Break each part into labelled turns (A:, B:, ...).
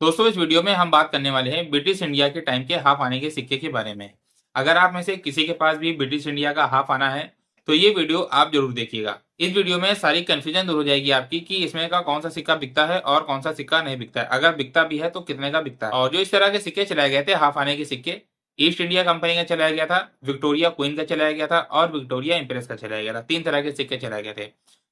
A: दोस्तों इस वीडियो में हम बात करने वाले हैं ब्रिटिश इंडिया के टाइम के हाफ आने के सिक्के के बारे में। अगर आप में से किसी के पास भी ब्रिटिश इंडिया का हाफ आना है तो ये वीडियो आप जरूर देखिएगा। इस वीडियो में सारी कंफ्यूजन दूर हो जाएगी आपकी कि इसमें का कौन सा सिक्का बिकता है और कौन सा सिक्का नहीं बिकता है, अगर बिकता भी है तो कितने का बिकता है। और जो इस तरह के सिक्के चलाए गए थे हाफ आने के सिक्के, ईस्ट इंडिया कंपनी का चलाया गया था, विक्टोरिया क्वीन का चलाया गया था और विक्टोरिया इंप्रेस का चलाया गया था। 3 तरह के सिक्के चलाए गए थे।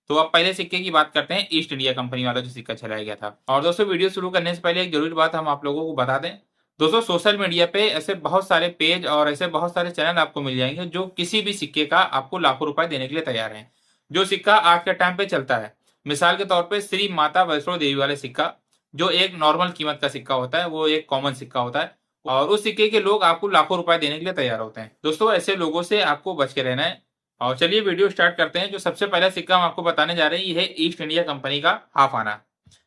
A: तो अब पहले सिक्के की बात करते हैं, ईस्ट इंडिया कंपनी वाला जो सिक्का चलाया गया था। और दोस्तों वीडियो शुरू करने से पहले एक जरूरी बात हम आप लोगों को बता दें। दोस्तों सोशल मीडिया पे ऐसे बहुत सारे पेज और ऐसे बहुत सारे चैनल आपको मिल जाएंगे जो किसी भी सिक्के का आपको लाखों रुपए देने के लिए तैयार हैं। जो सिक्का आज के टाइम पे चलता है, मिसाल के तौर पे श्री माता वैष्णो देवी वाले सिक्का, जो एक नॉर्मल कीमत का सिक्का होता है, वो एक कॉमन सिक्का होता है और उस सिक्के के लोग आपको लाखों रुपए देने के लिए तैयार होते हैं। दोस्तों ऐसे लोगों से आपको बच के रहना है। और चलिए वीडियो स्टार्ट करते हैं। जो सबसे पहला सिक्का हम आपको बताने जा रहे हैं ये है ईस्ट इंडिया कंपनी का हाफ आना,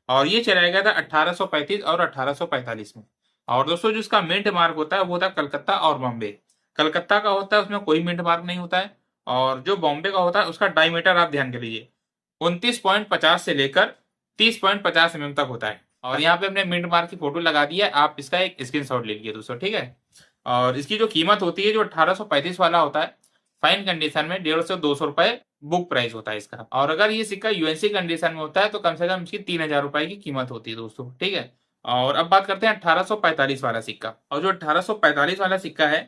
A: और ये चलाया गया था 1835 और 1845 में। और दोस्तों जो इसका मिंट मार्क होता है वो होता है कलकत्ता और बॉम्बे। कलकत्ता का होता है उसमें कोई मिंट मार्क नहीं होता है, और जो बॉम्बे का होता है उसका डायमीटर आप ध्यान कर लीजिए 29.50 से लेकर 30.50 mm तक होता है। और यहाँ पे हमने मिंट मार्क की फोटो लगा दी है, आप इसका एक स्क्रीनशॉट ले लीजिए दोस्तों, ठीक है। और इसकी जो कीमत होती है, जो 1835 वाला होता है, फाइन कंडीशन में 150 से 200 रुपए बुक प्राइस होता है इसका। और अगर ये सिक्का यूएनसी कंडीशन में होता है तो कम से कम इसकी 3000 रुपए की कीमत होती है दोस्तों, ठीक है। और अब बात करते हैं 1845 वाला सिक्का। और जो 1845 वाला सिक्का है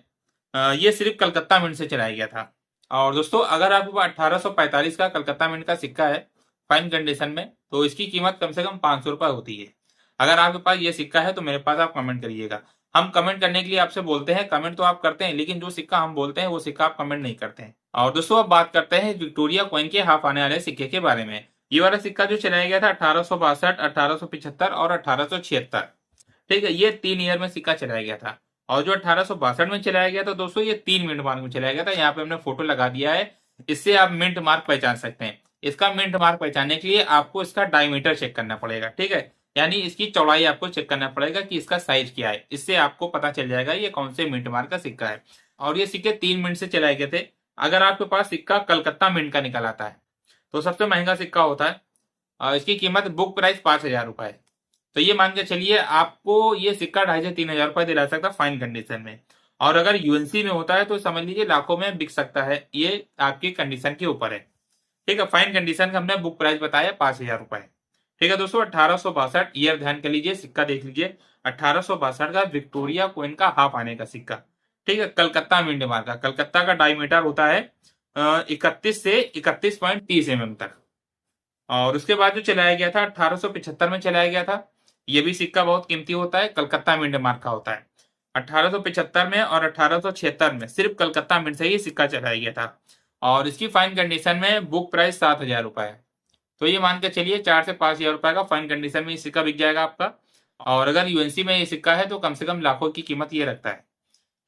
A: ये सिर्फ कलकत्ता मिंट से चलाया गया था। और दोस्तों अगर आपके पास 1845 का कलकत्ता मिंट का सिक्का है फाइन कंडीशन में, तो इसकी कीमत कम से कम 500 रुपए होती है। अगर आपके पास ये सिक्का है तो मेरे पास आप कमेंट करिएगा। हम कमेंट करने के लिए आपसे बोलते हैं, कमेंट तो आप करते हैं लेकिन जो सिक्का हम बोलते हैं वो सिक्का आप कमेंट नहीं करते हैं। और दोस्तों अब बात करते हैं विक्टोरिया कॉइन के हाफ आने वाले सिक्के के बारे में। ये वाला सिक्का जो चलाया गया था 1862, 1875 और 1876, ठीक है। ये 3 ईयर में सिक्का चलाया गया था। और जो 1862 में चलाया गया था दोस्तों, ये 3 मिनट मार्क में चलाया गया था। यहाँ पे हमने फोटो लगा दिया है, इससे आप मिंट मार्क पहचान सकते हैं। इसका मिंट मार्क पहचानने के लिए आपको इसका डायमीटर चेक करना पड़ेगा, ठीक है। यानी इसकी चौड़ाई आपको चेक करना पड़ेगा कि इसका साइज क्या है, इससे आपको पता चल जाएगा ये कौन से मिंट मार्क का सिक्का है। और ये सिक्के 3 मिनट से चलाए गए थे। अगर आपके पास सिक्का कलकत्ता मिंट का निकल आता है तो सबसे महंगा सिक्का होता है, और इसकी कीमत बुक प्राइस 5000 रुपए है। तो ये मान के चलिए आपको ये सिक्का 2500 से 3000 रुपए दिला सकता है फाइन कंडीशन में। और अगर यूएनसी में होता है तो समझ लीजिए लाखों में बिक सकता है, ये आपकी कंडीशन के ऊपर है, ठीक है। फाइन कंडीशन का हमने बुक प्राइस बताया 5000 रुपए, ठीक है। दोस्तों 1862 ईयर ध्यान कर लीजिए, सिक्का देख लीजिए 1862 का विक्टोरिया कोइन का हाफ आने का सिक्का, ठीक है। कलकत्ता मिंट मार्क का, कलकत्ता का डायमीटर होता है 31 से 31.30 mm तक। और उसके बाद जो चलाया गया था 1875 में चलाया गया था। ये भी सिक्का बहुत कीमती होता है, कलकत्ता मिंट मार्क का होता है। 1875 में और 1876 में सिर्फ कलकत्ता मिंट से ही सिक्का चलाया गया था। और इसकी फाइन कंडीशन में बुक प्राइस 7000 रुपए है। तो ये मान के चलिए 4 से 5000 रुपए का फाइन कंडीशन में ये सिक्का बिक जाएगा आपका। और अगर यूएनसी में ये सिक्का है तो कम से कम लाखों की कीमत ये रखता है,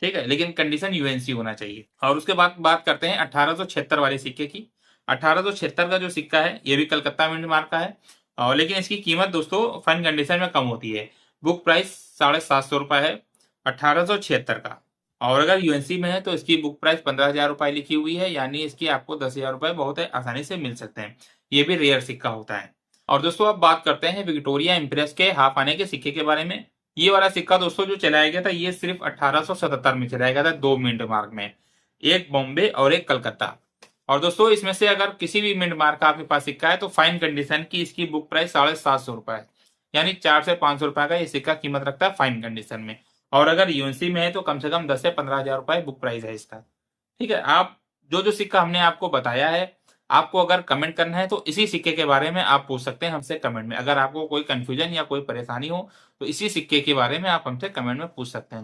A: ठीक है। लेकिन कंडीशन यूएनसी होना चाहिए। और उसके बाद बात करते हैं 1876 वाले सिक्के की। 1876 का जो सिक्का है ये भी कलकत्ता मिंट मार्क का है, और लेकिन इसकी कीमत दोस्तों फन कंडीशन में कम होती है। बुक प्राइस 750 रुपए है 1876 का। और अगर यूएनसी में है तो इसकी बुक प्राइस 15000 रुपए लिखी हुई है, यानी इसकी आपको 10,000 रुपए बहुत आसानी से मिल सकते हैं। ये भी रेयर सिक्का होता है। और दोस्तों अब बात करते हैं विक्टोरिया इंप्रेस के हाफ आने के सिक्के के बारे में। ये वाला सिक्का दोस्तों जो चलाया गया था ये सिर्फ 1877 में चलाया गया था, 2 मिंट मार्क में, एक बॉम्बे और एक कलकत्ता। और दोस्तों इसमें से अगर किसी भी मिंट मार्क का आपके पास सिक्का है तो फाइन कंडीशन की इसकी बुक प्राइस 750 रुपए है, यानी 4 से 500 रुपए का ये सिक्का कीमत रखता है फाइन कंडीशन में। और अगर यूएनसी में है तो कम से कम 10 से 15,000 रुपए बुक प्राइस है इसका, ठीक है। आप जो जो सिक्का हमने आपको बताया है, आपको अगर कमेंट करना है तो इसी सिक्के के बारे में आप पूछ सकते हैं हमसे कमेंट में। अगर आपको कोई कंफ्यूजन या कोई परेशानी हो तो इसी सिक्के के बारे में आप हमसे कमेंट में पूछ सकते हैं।